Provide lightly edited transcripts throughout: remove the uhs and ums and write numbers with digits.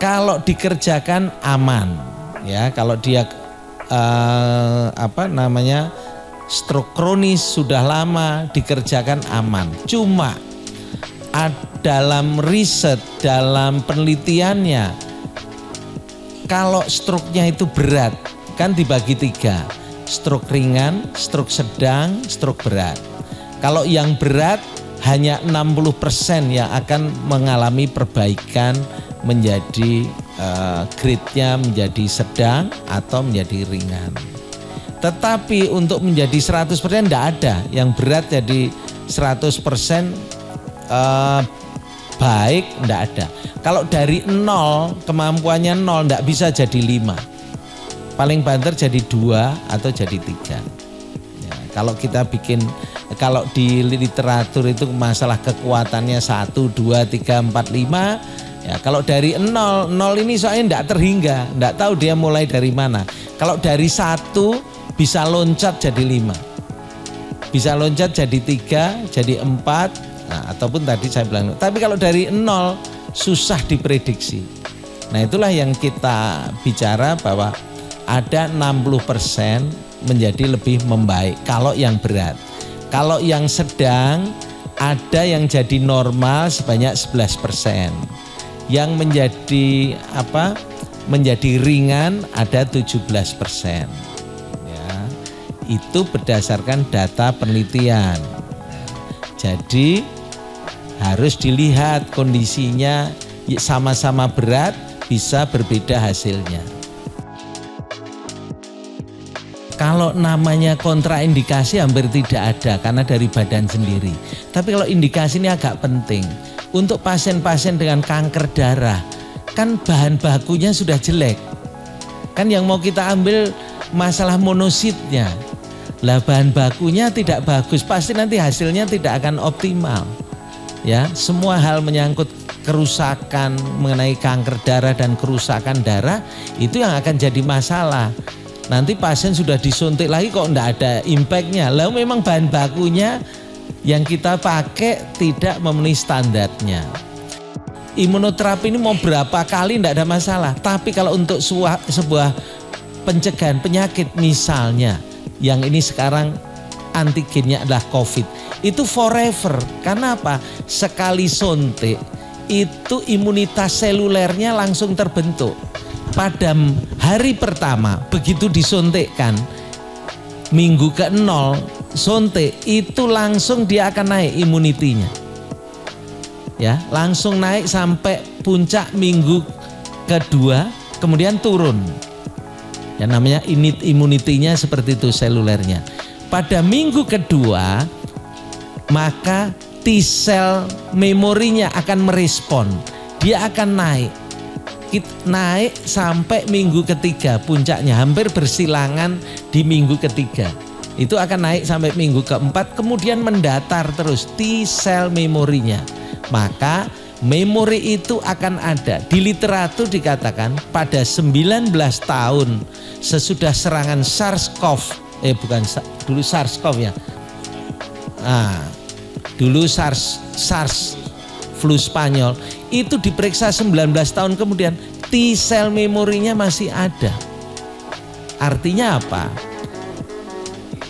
Kalau dikerjakan aman, ya kalau dia stroke kronis sudah lama dikerjakan aman. Cuma dalam riset, dalam penelitiannya, kalau stroke-nya itu berat, kan dibagi 3, stroke ringan, stroke sedang, stroke berat. Kalau yang berat hanya 60% yang akan mengalami perbaikan menjadi grade-nya menjadi sedang atau menjadi ringan. Tetapi untuk menjadi 100% tidak ada, yang berat jadi 100% baik, tidak ada. Kalau dari 0, kemampuannya 0, tidak bisa jadi 5. Paling banter jadi 2 atau jadi 3. Ya, kalau kita bikin, kalau di literatur itu masalah kekuatannya 1, 2, 3, 4, 5. Ya, kalau dari 0 ini soalnya tidak terhingga, tidak tahu dia mulai dari mana. Kalau dari 1 bisa loncat jadi 5. Bisa loncat jadi 3, jadi 4. Nah, ataupun tadi saya bilang, tapi kalau dari 0 susah diprediksi. Nah, itulah yang kita bicara bahwa ada 60% menjadi lebih membaik kalau yang berat. Kalau yang sedang ada yang jadi normal sebanyak 11%. Yang menjadi ringan ada 17%. Ya, itu berdasarkan data penelitian. Jadi harus dilihat kondisinya, sama-sama berat bisa berbeda hasilnya. Kalau namanya kontraindikasi hampir tidak ada karena dari badan sendiri. Tapi kalau indikasi ini agak penting. Untuk pasien-pasien dengan kanker darah, kan bahan bakunya sudah jelek. Kan yang mau kita ambil masalah monositnya. Lah bahan bakunya tidak bagus, pasti nanti hasilnya tidak akan optimal. Ya, semua hal menyangkut kerusakan mengenai kanker darah dan kerusakan darah itu yang akan jadi masalah. Nanti pasien sudah disuntik lagi kok enggak ada impactnya. Lalu memang bahan bakunya yang kita pakai tidak memenuhi standarnya. Imunoterapi ini mau berapa kali enggak ada masalah. Tapi kalau untuk sebuah pencegahan penyakit misalnya, yang ini sekarang antigennya adalah COVID, itu forever. Karena apa? Sekali suntik itu imunitas selulernya langsung terbentuk. Pada hari pertama begitu disuntikkan, minggu ke-0 suntik itu langsung dia akan naik imunitinya. Ya, langsung naik sampai puncak minggu kedua, kemudian turun. Ya, namanya imunitinya seperti itu selulernya. Pada minggu kedua maka T-cell memorinya akan merespon. Dia akan naik sampai minggu ketiga puncaknya, hampir bersilangan di minggu ketiga. Itu akan naik sampai minggu keempat, kemudian mendatar terus T-cell memorinya. Maka memori itu akan ada. Di literatur dikatakan pada 19 tahun sesudah serangan dulu SARS-CoV ya. Dulu SARS flu Spanyol itu diperiksa 19 tahun kemudian T-cell memorinya masih ada. Artinya apa?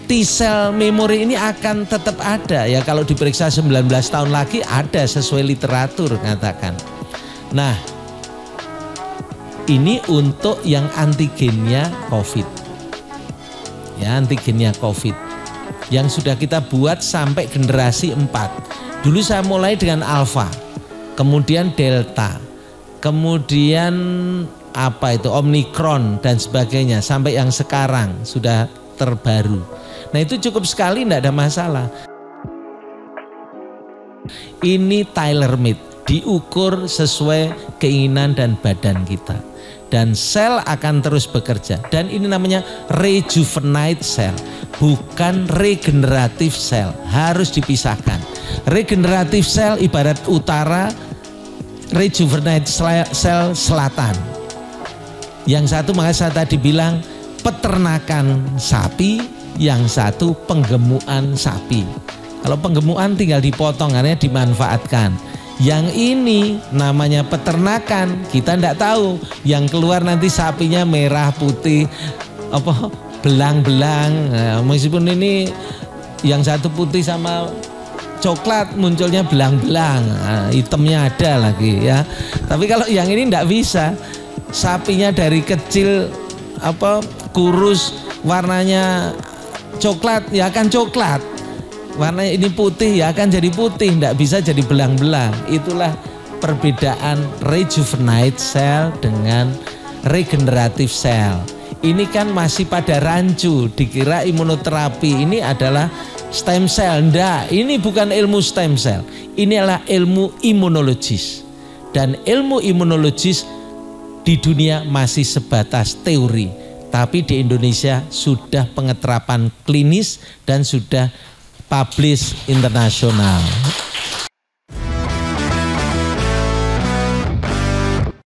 T-cell memori ini akan tetap ada ya, kalau diperiksa 19 tahun lagi ada sesuai literatur katakan. Nah, ini untuk yang antigennya COVID. Ya, antigennya COVID yang sudah kita buat sampai generasi 4. Dulu saya mulai dengan Alpha, kemudian Delta, kemudian Omicron dan sebagainya, sampai yang sekarang sudah terbaru. Nah, itu cukup sekali, tidak ada masalah. Ini tailor-made, diukur sesuai keinginan dan badan kita. Dan sel akan terus bekerja. Dan ini namanya rejuvenate cell, bukan regeneratif cell. Harus dipisahkan. Regeneratif cell ibarat utara, rejuvenate cell selatan. Yang satu makanya saya tadi bilang peternakan sapi, yang satu penggemukan sapi. Kalau penggemukan tinggal dipotong, artinya dimanfaatkan. Yang ini namanya peternakan, kita tidak tahu. Yang keluar nanti sapinya merah putih apa belang-belang. Nah, meskipun ini yang satu putih sama coklat munculnya belang-belang, nah, hitamnya ada lagi ya. Tapi kalau yang ini tidak bisa, sapinya dari kecil apa kurus warnanya coklat ya akan coklat, warnanya ini putih ya akan jadi putih, tidak bisa jadi belang-belang. Itulah perbedaan rejuvenate cell dengan regeneratif cell. Ini kan masih pada rancu, dikira imunoterapi ini adalah stem cell. Enggak, ini bukan ilmu stem cell. Ini adalah ilmu imunologis. Dan ilmu imunologis di dunia masih sebatas teori. Tapi di Indonesia sudah pengeterapan klinis dan sudah publish internasional.